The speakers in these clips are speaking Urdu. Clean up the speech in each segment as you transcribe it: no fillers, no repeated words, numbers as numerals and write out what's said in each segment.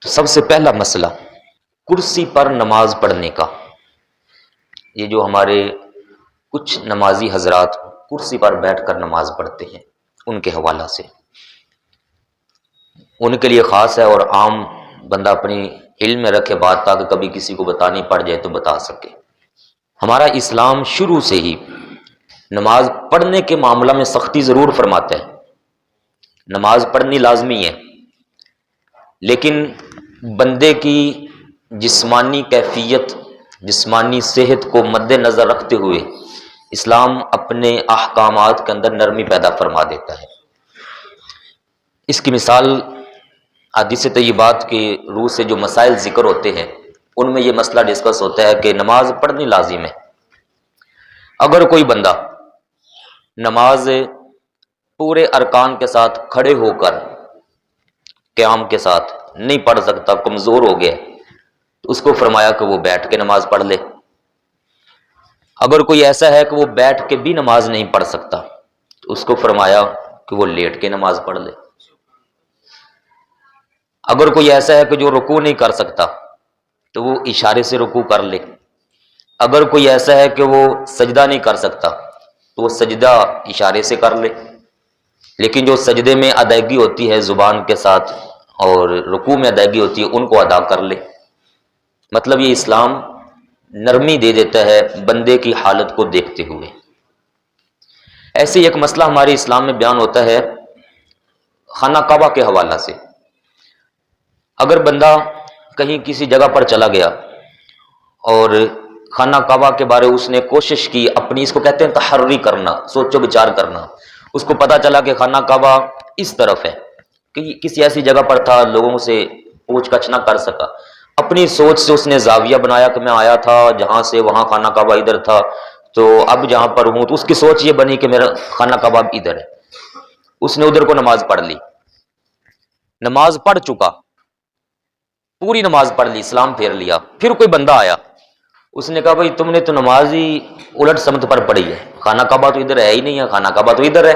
تو سب سے پہلا مسئلہ کرسی پر نماز پڑھنے کا. یہ جو ہمارے کچھ نمازی حضرات کرسی پر بیٹھ کر نماز پڑھتے ہیں، ان کے حوالہ سے ان کے لیے خاص ہے، اور عام بندہ اپنی علم میں رکھے بات تاکہ کبھی کسی کو بتانی پڑ جائے تو بتا سکے. ہمارا اسلام شروع سے ہی نماز پڑھنے کے معاملہ میں سختی ضرور فرماتا ہے. نماز پڑھنی لازمی ہے، لیکن بندے کی جسمانی کیفیت، جسمانی صحت کو مد نظر رکھتے ہوئے اسلام اپنے احکامات کے اندر نرمی پیدا فرما دیتا ہے. اس کی مثال حدیث طیبات کے روح سے جو مسائل ذکر ہوتے ہیں ان میں یہ مسئلہ ڈسکس ہوتا ہے کہ نماز پڑھنی لازم ہے. اگر کوئی بندہ نماز پورے ارکان کے ساتھ کھڑے ہو کر قیام کے ساتھ نہیں پڑھ سکتا، کمزور ہو گیا، تو اس کو فرمایا کہ وہ بیٹھ کے نماز پڑھ لے. اگر کوئی ایسا ہے کہ وہ بیٹھ کے بھی نماز نہیں پڑھ سکتا تو اس کو فرمایا کہ وہ لیٹ کے نماز پڑھ لے. اگر کوئی ایسا ہے کہ جو رکوع نہیں کر سکتا تو وہ اشارے سے رکوع کر لے. اگر کوئی ایسا ہے کہ وہ سجدہ نہیں کر سکتا تو وہ سجدہ اشارے سے کر لے. لیکن جو سجدے میں ادائیگی ہوتی ہے زبان کے ساتھ اور رکوع میں ادائیگی ہوتی ہے ان کو ادا کر لے. مطلب یہ اسلام نرمی دے دیتا ہے بندے کی حالت کو دیکھتے ہوئے. ایسے ایک مسئلہ ہمارے اسلام میں بیان ہوتا ہے خانہ کعبہ کے حوالہ سے. اگر بندہ کہیں کسی جگہ پر چلا گیا اور خانہ کعبہ کے بارے اس نے کوشش کی اپنی، اس کو کہتے ہیں تحری کرنا، سوچ و بچار کرنا، اس کو پتا چلا کہ خانہ کعبہ اس طرف ہے، کہ کسی ایسی جگہ پر تھا لوگوں سے پوچھ گچھ نہ کر سکا، اپنی سوچ سے اس نے زاویہ بنایا کہ میں آیا تھا جہاں سے وہاں خانہ کعبہ ادھر تھا، تو اب جہاں پر ہوں، تو اس کی سوچ یہ بنی کہ میرا خانہ کعبہ ادھر ہے. اس نے ادھر کو نماز پڑھ لی، نماز پڑھ چکا، پوری نماز پڑھ لی، اسلام پھیر لیا. پھر کوئی بندہ آیا، اس نے کہا بھائی تم نے تو نماز ہی الٹ سمت پر پڑھی ہے، خانہ کعبہ تو ادھر ہے ہی نہیں ہے، خانہ کعبہ تو ادھر ہے.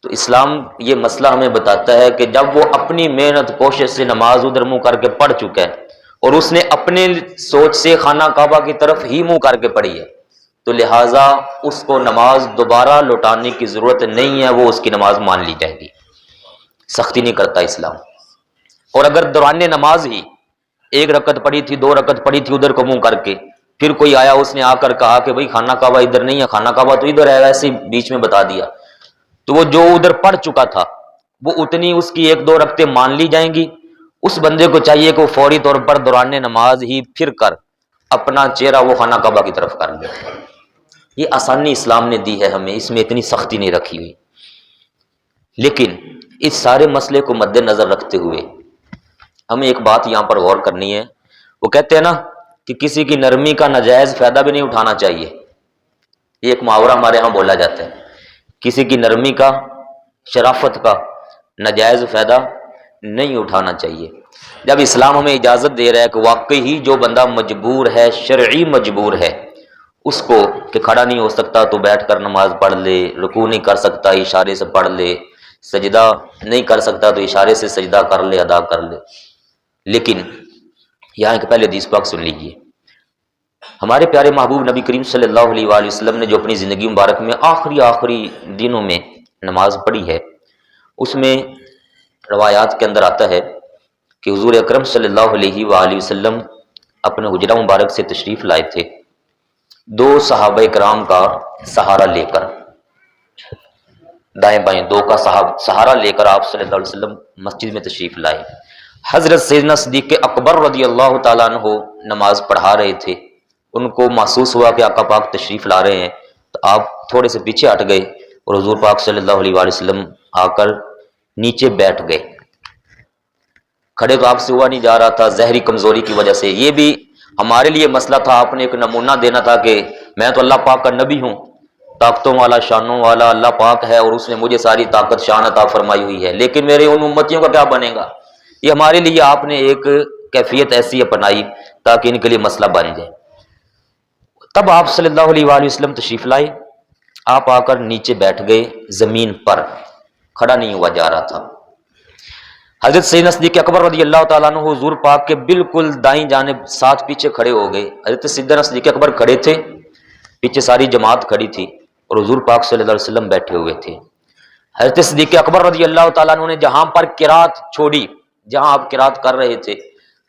تو اسلام یہ مسئلہ ہمیں بتاتا ہے کہ جب وہ اپنی محنت کوشش سے نماز ادھر منہ کر کے پڑھ چکا ہے اور اس نے اپنے سوچ سے خانہ کعبہ کی طرف ہی منہ کر کے پڑھی ہے، تو لہٰذا اس کو نماز دوبارہ لوٹانے کی ضرورت نہیں ہے، وہ اس کی نماز مان لی جائے گی. سختی نہیں کرتا اسلام. اور اگر دوران نماز ہی ایک رکعت پڑھی تھی، 2 رکعت پڑھی تھی ادھر کو منہ کر کے، پھر کوئی آیا اس نے آ کر کہا کہ بھائی خانہ کعبہ ادھر نہیں ہے، خانہ کعبہ تو ادھر ہے، ویسے ہی بیچ میں بتا دیا، تو وہ جو ادھر پڑھ چکا تھا وہ اتنی اس کی 1-2 رکعتیں مان لی جائیں گی. اس بندے کو چاہیے کہ وہ فوری طور پر دوران نماز ہی پھر کر اپنا چہرہ وہ خانہ کعبہ کی طرف کر لے. یہ آسانی اسلام نے دی ہے ہمیں، اس میں اتنی سختی نہیں رکھی ہوئی. لیکن اس سارے مسئلے کو مد نظر رکھتے ہوئے ہمیں ایک بات یہاں پر غور کرنی ہے. وہ کہتے ہیں نا کہ کسی کی نرمی کا ناجائز فائدہ بھی نہیں اٹھانا چاہیے. یہ ایک محاورہ ہمارے ہاں بولا جاتا ہے، کسی کی نرمی کا، شرافت کا ناجائز فائدہ نہیں اٹھانا چاہیے. جب اسلام ہمیں اجازت دے رہا ہے کہ واقعی ہی جو بندہ مجبور ہے، شرعی مجبور ہے، اس کو کہ کھڑا نہیں ہو سکتا تو بیٹھ کر نماز پڑھ لے، رکوع نہیں کر سکتا اشارے سے پڑھ لے، سجدہ نہیں کر سکتا تو اشارے سے سجدہ کر لے، ادا کر لے. لیکن یہاں ایک پہلے حدیث پاک سن لیجیے. ہمارے پیارے محبوب نبی کریم صلی اللہ علیہ وآلہ وسلم نے جو اپنی زندگی مبارک میں آخری دنوں میں نماز پڑھی ہے، اس میں روایات کے اندر آتا ہے کہ حضور اکرم صلی اللہ علیہ وآلہ وسلم اپنے حجرہ مبارک سے تشریف لائے تھے 2 صحابہ کرام کا سہارا لے کر، دائیں بائیں 2 کا سہارا لے کر آپ صلی اللہ علیہ وسلم مسجد میں تشریف لائے. حضرت سیدنا صدیق اکبر رضی اللہ تعالیٰ عنہ نماز پڑھا رہے تھے. ان کو محسوس ہوا کہ آقا پاک تشریف لا رہے ہیں، تو آپ تھوڑے سے پیچھے ہٹ گئے اور حضور پاک صلی اللہ علیہ وآلہ وسلم آ کر نیچے بیٹھ گئے. کھڑے تو آپ سے ہوا نہیں جا رہا تھا ظاہری کمزوری کی وجہ سے. یہ بھی ہمارے لیے مسئلہ تھا، آپ نے ایک نمونہ دینا تھا کہ میں تو اللہ پاک کا نبی ہوں، طاقتوں والا، شانوں والا اللہ پاک ہے اور اس نے مجھے ساری طاقت شان عطا فرمائی ہوئی ہے، لیکن میرے ان امتیوں کا کیا بنے گا. یہ ہمارے لیے آپ نے ایک کیفیت ایسی اپنائی تاکہ ان کے لیے مسئلہ بن جائے. تب آپ صلی اللہ علیہ وآلہ وسلم تشریف لائے، آپ آ کر نیچے بیٹھ گئے زمین پر، کھڑا نہیں ہوا جا رہا تھا. حضرت سیدنا صدیق اکبر رضی اللہ تعالیٰ عنہ حضور پاک کے بالکل دائیں جانب ساتھ پیچھے کھڑے ہو گئے. حضرت سیدنا صدیق اکبر کھڑے تھے، پیچھے ساری جماعت کھڑی تھی اور حضور پاک صلی اللہ علیہ وسلم بیٹھے ہوئے تھے. حضرت صدیق اکبر رضی اللہ تعالیٰ عنہ نے جہاں پر قرات چھوڑی، جہاں آپ قرات کر رہے تھے،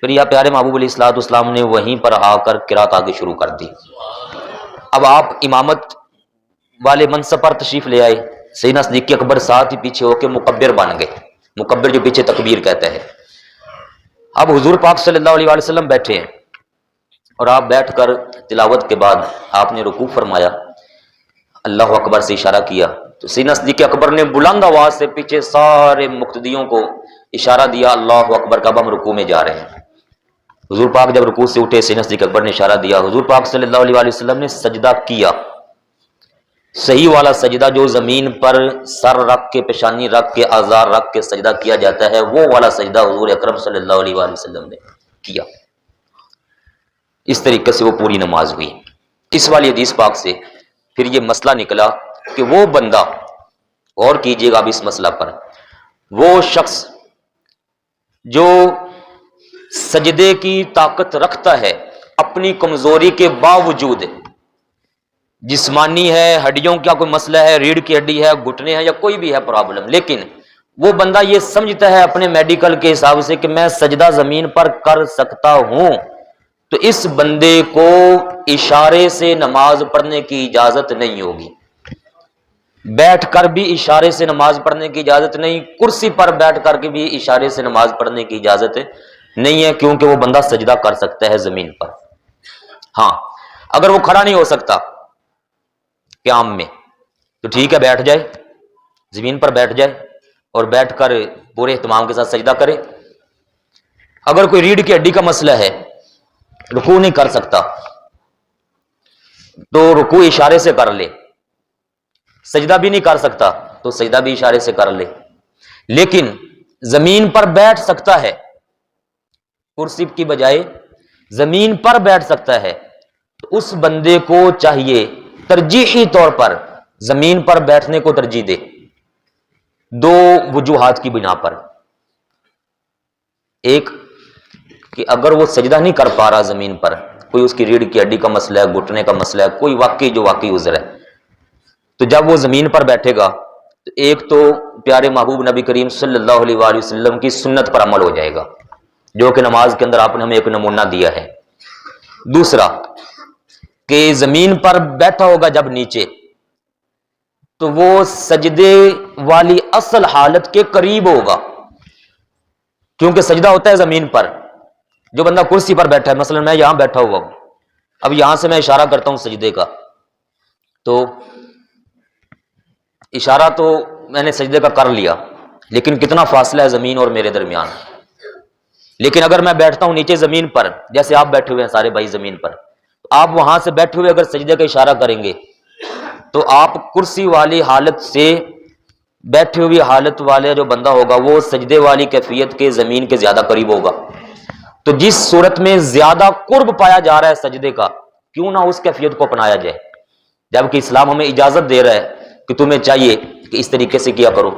پھر یا پیارے محبوب علیہ الصلوۃ والسلام نے وہیں پر آ کر قرات آگے شروع کر دی. اب آپ امامت والے منصب پر تشریف لے آئے، سیدنا صدیق اکبر ساتھ ہی پیچھے ہو کے مکبر بن گئے. مکبر جو پیچھے تکبیر کہتا ہے. اب حضور پاک صلی اللہ علیہ وسلم بیٹھے ہیں اور آپ بیٹھ کر تلاوت کے بعد آپ نے رکوع فرمایا، اللہ اکبر سے اشارہ کیا تو سیدنا صدیق اکبر نے بلند آواز سے پیچھے سارے مقتدیوں کو اشارہ دیا، اللہ اکبر کا، اب ہم رکوع میں جا رہے ہیں. حضور پاک جب رکوع سے اٹھے، سیدنا صدیق اکبر نے اشارہ دیا، حضور پاک صلی اللہ علیہ وسلم نے سجدہ کیا، صحیح والا سجدہ جو زمین پر سر رکھ کے، پیشانی رکھ کے، آزار رکھ کے سجدہ کیا جاتا ہے، وہ والا سجدہ حضور اکرم صلی اللہ علیہ وسلم نے کیا. اس طریقے سے وہ پوری نماز ہوئی. اس والی حدیث پاک سے پھر یہ مسئلہ نکلا کہ وہ بندہ، غور کیجئے گا اب اس مسئلہ پر، وہ شخص جو سجدے کی طاقت رکھتا ہے اپنی کمزوری کے باوجود، جسمانی ہے، ہڈیوں کا کوئی مسئلہ ہے، ریڑھ کی ہڈی ہے، گھٹنے ہیں، یا کوئی بھی ہے پرابلم، لیکن وہ بندہ یہ سمجھتا ہے اپنے میڈیکل کے حساب سے کہ میں سجدہ زمین پر کر سکتا ہوں، تو اس بندے کو اشارے سے نماز پڑھنے کی اجازت نہیں ہوگی. بیٹھ کر بھی اشارے سے نماز پڑھنے کی اجازت نہیں، کرسی پر بیٹھ کر کے بھی اشارے سے نماز پڑھنے کی اجازت نہیں ہے، کیونکہ وہ بندہ سجدہ کر سکتا ہے زمین پر. ہاں اگر وہ کھڑا نہیں ہو سکتا قیام میں تو ٹھیک ہے، بیٹھ جائے، زمین پر بیٹھ جائے اور بیٹھ کر پورے اہتمام کے ساتھ سجدہ کرے. اگر کوئی ریڑھ کی ہڈی کا مسئلہ ہے، رکوع نہیں کر سکتا، تو رکوع اشارے سے کر لے. سجدہ بھی نہیں کر سکتا تو سجدہ بھی اشارے سے کر لے. لیکن زمین پر بیٹھ سکتا ہے، کرسی کی بجائے زمین پر بیٹھ سکتا ہے، تو اس بندے کو چاہیے ترجیحی طور پر زمین پر بیٹھنے کو ترجیح دے. دو وجوہات کی بنا پر. ایک کہ اگر وہ سجدہ نہیں کر پا رہا زمین پر، کوئی اس کی ریڑھ کی ہڈی کا مسئلہ ہے، گھٹنے کا مسئلہ ہے، کوئی واقعی عذر ہے، تو جب وہ زمین پر بیٹھے گا تو ایک تو پیارے محبوب نبی کریم صلی اللہ علیہ وآلہ وسلم کی سنت پر عمل ہو جائے گا، جو کہ نماز کے اندر آپ نے ہمیں ایک نمونہ دیا ہے. دوسرا کہ زمین پر بیٹھا ہوگا جب نیچے، تو وہ سجدے والی اصل حالت کے قریب ہوگا، کیونکہ سجدہ ہوتا ہے زمین پر. جو بندہ کرسی پر بیٹھا ہے، مثلا میں یہاں بیٹھا ہوا ہوں، اب یہاں سے میں اشارہ کرتا ہوں سجدے کا، تو اشارہ تو میں نے سجدے کا کر لیا، لیکن کتنا فاصلہ ہے زمین اور میرے درمیان. لیکن اگر میں بیٹھتا ہوں نیچے زمین پر، جیسے آپ بیٹھے ہوئے ہیں سارے بھائی زمین پر، آپ وہاں سے بیٹھے ہوئے اگر سجدے کا اشارہ کریں گے تو آپ کرسی والی حالت سے بیٹھے ہوئی حالت والے جو بندہ ہوگا وہ سجدے والی کیفیت کے زمین کے زیادہ قریب ہوگا. تو جس صورت میں زیادہ قرب پایا جا رہا ہے سجدے کا، کیوں نہ اس کیفیت کو اپنایا جائے، جبکہ اسلام ہمیں اجازت دے رہا ہے کہ تمہیں چاہیے کہ اس طریقے سے کیا کرو.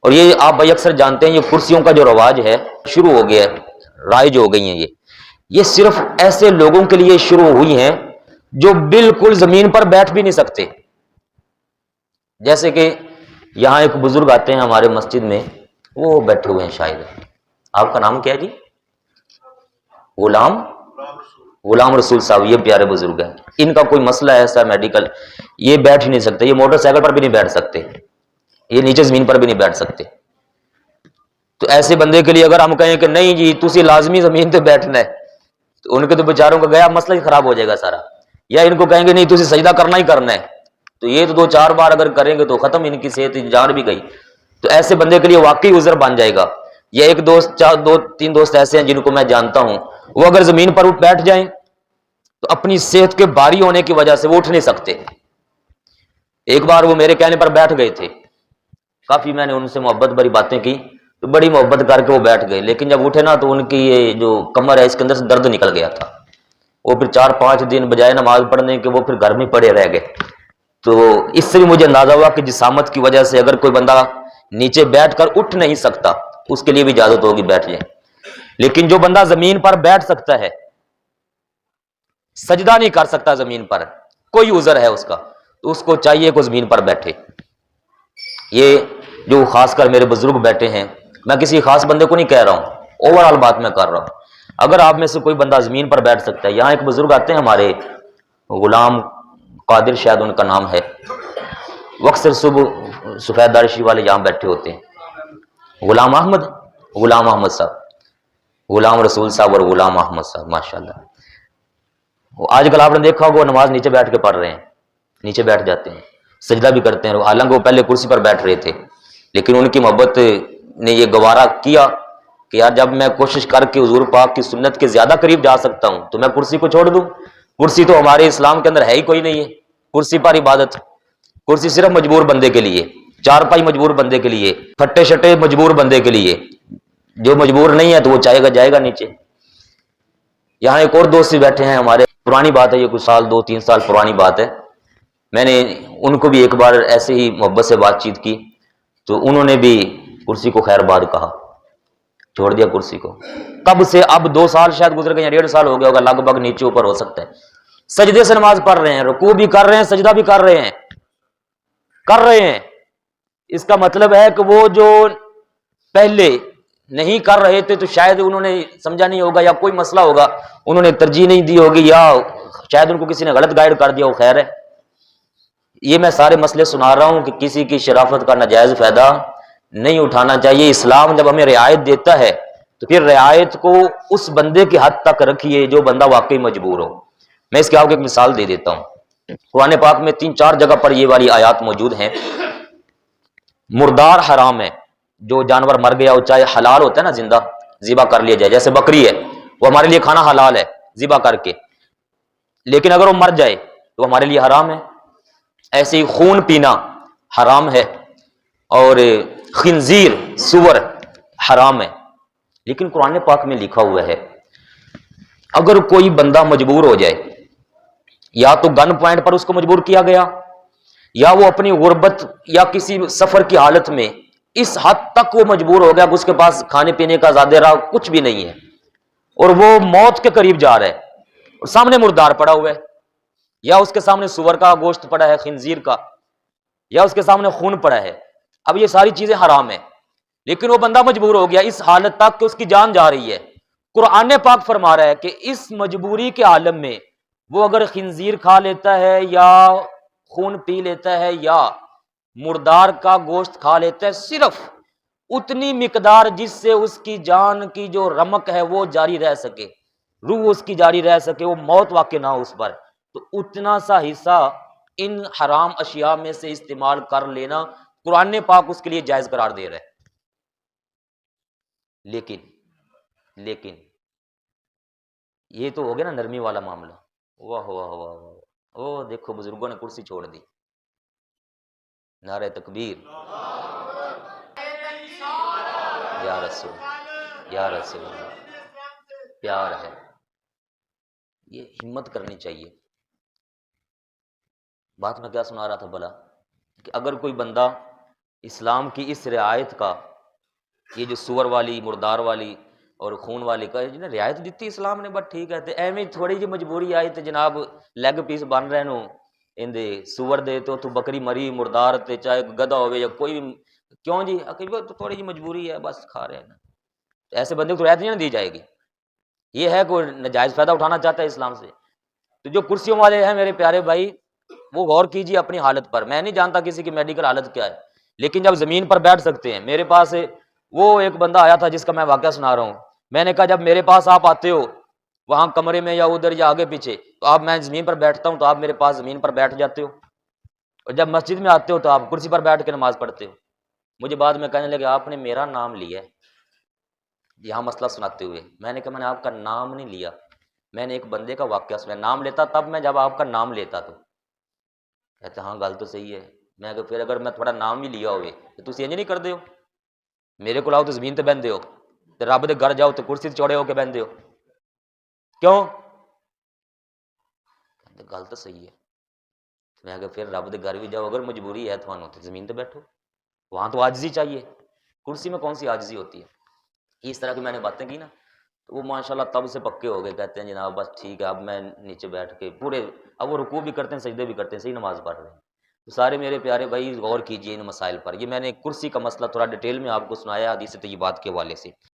اور یہ آپ بھائی اکثر جانتے ہیں، یہ کرسیوں کا جو رواج ہے شروع ہو گیا ہے، رائج ہو گئی ہیں، یہ صرف ایسے لوگوں کے لیے شروع ہوئی ہیں جو بالکل زمین پر بیٹھ بھی نہیں سکتے. جیسے کہ یہاں ایک بزرگ آتے ہیں ہمارے مسجد میں، وہ بیٹھے ہوئے ہیں، شاید آپ کا نام کیا ہے جی؟ غلام رسول صاحب. یہ پیارے بزرگ ہیں، ان کا کوئی مسئلہ ہے ایسا میڈیکل، یہ بیٹھ ہی نہیں سکتے، یہ موٹر سائیکل پر بھی نہیں بیٹھ سکتے، یہ نیچے زمین پر بھی نہیں بیٹھ سکتے. تو ایسے بندے کے لیے اگر ہم کہیں کہ نہیں جی تسی لازمی زمین پہ بیٹھنا ہے، تو ان کے تو بیچاروں کا گیا مسئلہ ہی خراب ہو جائے گا سارا. یا ان کو کہیں گے نہیں تسی سجدہ کرنا ہی کرنا ہے، تو یہ تو 2-4 بار اگر کریں گے تو ختم، ان کی صحت جان بھی گئی. تو ایسے بندے کے لیے واقعی عذر بن جائے گا. یا ایک دوست، 2-3 دوست ایسے ہیں جن کو میں جانتا ہوں، وہ اگر زمین پر اٹھ بیٹھ جائیں تو اپنی صحت کے بھاری ہونے کی وجہ سے وہ اٹھ نہیں سکتے. ایک بار وہ میرے کہنے پر بیٹھ گئے تھے، کافی میں نے ان سے محبت بھری باتیں کی، تو بڑی محبت کر کے وہ بیٹھ گئے، لیکن جب اٹھے نا تو ان کی یہ جو کمر ہے اس کے اندر سے درد نکل گیا تھا. وہ پھر 4-5 دن بجائے نماز پڑھنے کے وہ پھر گھر میں پڑے رہ گئے. تو اس سے بھی مجھے اندازہ ہوا کہ جسامت کی وجہ سے اگر کوئی بندہ نیچے بیٹھ کر اٹھ نہیں سکتا اس کے لیے بھی اجازت ہوگی بیٹھ جائیں. لیکن جو بندہ زمین پر بیٹھ سکتا ہے، سجدہ نہیں کر سکتا زمین پر، کوئی عذر ہے اس کا، تو اس کو چاہیے کہ زمین پر بیٹھے. یہ جو خاص کر میرے بزرگ بیٹھے ہیں، میں کسی خاص بندے کو نہیں کہہ رہا ہوں، اوور آل بات میں کر رہا ہوں. اگر آپ میں سے کوئی بندہ زمین پر بیٹھ سکتا ہے، یہاں ایک بزرگ آتے ہیں ہمارے، غلام قادر شاید ان کا نام ہے، وہ اکثر صبح سفید دارشی والے یہاں بیٹھے ہوتے ہیں. غلام احمد صاحب، غلام رسول صاحب اور غلام احمد صاحب، ماشاءاللہ. وہ آج کل آپ نے دیکھا ہوگا وہ نماز نیچے بیٹھ کے پڑھ رہے ہیں، نیچے بیٹھ جاتے ہیں، سجدہ بھی کرتے ہیں، حالانکہ وہ پہلے کرسی پر بیٹھ رہے تھے. لیکن ان کی محبت نے یہ گوارا کیا کہ یار جب میں کوشش کر کے حضور پاک کی سنت کے زیادہ قریب جا سکتا ہوں تو میں کرسی کو چھوڑ دوں. کرسی تو ہمارے اسلام کے اندر ہے ہی کوئی نہیں ہے، کرسی پر عبادت. کرسی صرف مجبور بندے کے لیے، چارپائی مجبور بندے کے لیے، پھٹے شٹے مجبور بندے کے لیے. جو مجبور نہیں ہے تو وہ چاہے گا جائے گا نیچے. یہاں ایک اور دوست بھی بیٹھے ہیں ہمارے، پرانی بات ہے، یہ کچھ سال 2-3 سال پرانی بات ہے. میں نے ان کو بھی ایک بار ایسے ہی محبت سے بات چیت کی تو انہوں نے بھی کرسی کو خیر باد کہا، چھوڑ دیا کرسی کو. تب سے اب 2 سال شاید گزر گئے یا 1.5 سال ہو گیا ہوگا، لگ بھگ نیچے اوپر ہو سکتا ہے. سجدے سے نماز پڑھ رہے ہیں، رکوع بھی کر رہے ہیں، سجدہ بھی کر رہے ہیں. اس کا مطلب ہے کہ وہ جو پہلے نہیں کر رہے تھے تو شاید انہوں نے سمجھا نہیں ہوگا، یا کوئی مسئلہ ہوگا انہوں نے ترجیح نہیں دی ہوگی، یا شاید ان کو کسی نے غلط گائیڈ کر دیا ہو. خیر ہے، یہ میں سارے مسئلے سنا رہا ہوں کہ کسی کی شرافت کا ناجائز فائدہ نہیں اٹھانا چاہیے. اسلام جب ہمیں رعایت دیتا ہے تو پھر رعایت کو اس بندے کی حد تک رکھیے جو بندہ واقعی مجبور ہو. میں اس کے آپ کو ایک مثال دے دیتا ہوں. قرآن پاک میں 3-4 جگہ پر یہ والی آیات موجود ہیں. مردار حرام ہے، جو جانور مر گیا ہو، چاہے حلال ہوتا ہے نا، زندہ ذبح کر لیا جائے، جیسے بکری ہے، وہ ہمارے لیے کھانا حلال ہے ذبح کر کے، لیکن اگر وہ مر جائے تو ہمارے لیے حرام ہے. ایسے ہی خون پینا حرام ہے، اور خنزیر سور حرام ہے. لیکن قرآن پاک میں لکھا ہوا ہے اگر کوئی بندہ مجبور ہو جائے، یا تو گن پوائنٹ پر اس کو مجبور کیا گیا، یا وہ اپنی غربت یا کسی سفر کی حالت میں اس حد تک وہ مجبور ہو گیا کہ اس کے پاس کھانے پینے کا زیادہ راہ کچھ بھی نہیں ہے، اور وہ موت کے قریب جا رہا ہے، اور سامنے مردار پڑا ہوا ہے، یا اس کے سامنے سور کا گوشت پڑا ہے، خنزیر کا، یا اس کے سامنے خون پڑا ہے. اب یہ ساری چیزیں حرام ہیں، لیکن وہ بندہ مجبور ہو گیا اس حالت تک کہ اس کی جان جا رہی ہے. قرآن پاک فرما رہا ہے کہ اس مجبوری کے عالم میں وہ اگر خنزیر کھا لیتا ہے، یا خون پی لیتا ہے، یا مردار کا گوشت کھا لیتا ہے، صرف اتنی مقدار جس سے اس کی جان کی جو رمق ہے وہ جاری رہ سکے، روح اس کی جاری رہ سکے، وہ موت واقع نہ ہو اس پر، تو اتنا سا حصہ ان حرام اشیاء میں سے استعمال کر لینا قرآن پاک اس کے لیے جائز قرار دے رہا ہے. لیکن یہ تو ہو گیا نا نرمی والا معاملہ. واہ واہ واہ واہ، او دیکھو بزرگوں نے کرسی چھوڑ دی. نعرہ تکبیر، یا رسول، یا رسول اللہ. پیار ہے، یہ ہمت کرنی چاہیے. بات میں کیا سنا رہا تھا بلا، کہ اگر کوئی بندہ اسلام کی اس رعایت کا، یہ جو سور والی، مردار والی اور خون والی کا جنہیں رعایت دیتی اسلام نے، بس ٹھیک ہے، تے ایویں تھوڑی جی مجبوری آئی تے جناب لیگ پیس بن رہے نو ان دے سور دے، تو بکری مری مردار تے چاہے گدھا ہوئے یا کوئی بھی، کیوں جی تو تھوڑی جی مجبوری ہے بس کھا رہے ہیں نا. ایسے بندے کو رعایت نہیں دی جائے گی. یہ ہے کوئی ناجائز فائدہ اٹھانا چاہتا ہے اسلام سے. تو جو کرسیوں والے ہیں میرے پیارے بھائی، وہ غور کیجیے اپنی حالت پر. میں نہیں جانتا کسی کی میڈیکل حالت کیا ہے، لیکن جب زمین پر بیٹھ سکتے ہیں. میرے پاس وہ ایک بندہ آیا تھا جس کا میں واقعہ سنا رہا ہوں. میں نے کہا جب میرے پاس آپ آتے ہو وہاں کمرے میں یا ادھر یا آگے پیچھے، تو آپ، میں زمین پر بیٹھتا ہوں تو آپ میرے پاس زمین پر بیٹھ جاتے ہو، اور جب مسجد میں آتے ہو تو آپ کرسی پر بیٹھ کے نماز پڑھتے ہو. مجھے بعد میں کہنے لگے آپ نے میرا نام لیا ہے یہاں مسئلہ سناتے ہوئے. میں نے کہا میں نے آپ کا نام نہیں لیا، میں نے ایک بندے کا واقعہ سنا. نام لیتا تب میں جب آپ کا نام لیتا. تو کہتے ہاں گل تو صحیح ہے. میں کہ پھر اگر میں تھوڑا نام بھی لیا ہوئے تو تسی انج نہیں کردے ہو؟ میرے کو آؤ تو زمین تے بہندے ہو، تے رب دے گھر جاؤ تو کرسی تے چوڑے ہو کے بہندے ہو، کیوں؟ کہتے گل تو صحیح ہے. میں کہ پھر رب دے گھر بھی جاؤ، اگر مجبوری ہے تھانوں تے زمین تے بیٹھو، وہاں تو عاجزی چاہیے. کرسی میں کون سی عاجزی ہوتی ہے؟ اس طرح کی میں نے باتیں کی نا، تو وہ ماشاءاللہ تب سے پکے ہو گئے، کہتے ہیں جناب بس ٹھیک ہے، اب میں نیچے بیٹھ کے پورے، اب وہ رکوع بھی کرتے ہیں، سجدے بھی کرتے ہیں، صحیح نماز پڑھ رہے ہیں۔ تو سارے میرے پیارے بھائی غور کیجئے ان مسائل پر، یہ میں نے کرسی کا مسئلہ تھوڑا ڈیٹیل میں آپ کو سنایا حدیث طیبات کے حوالے سے۔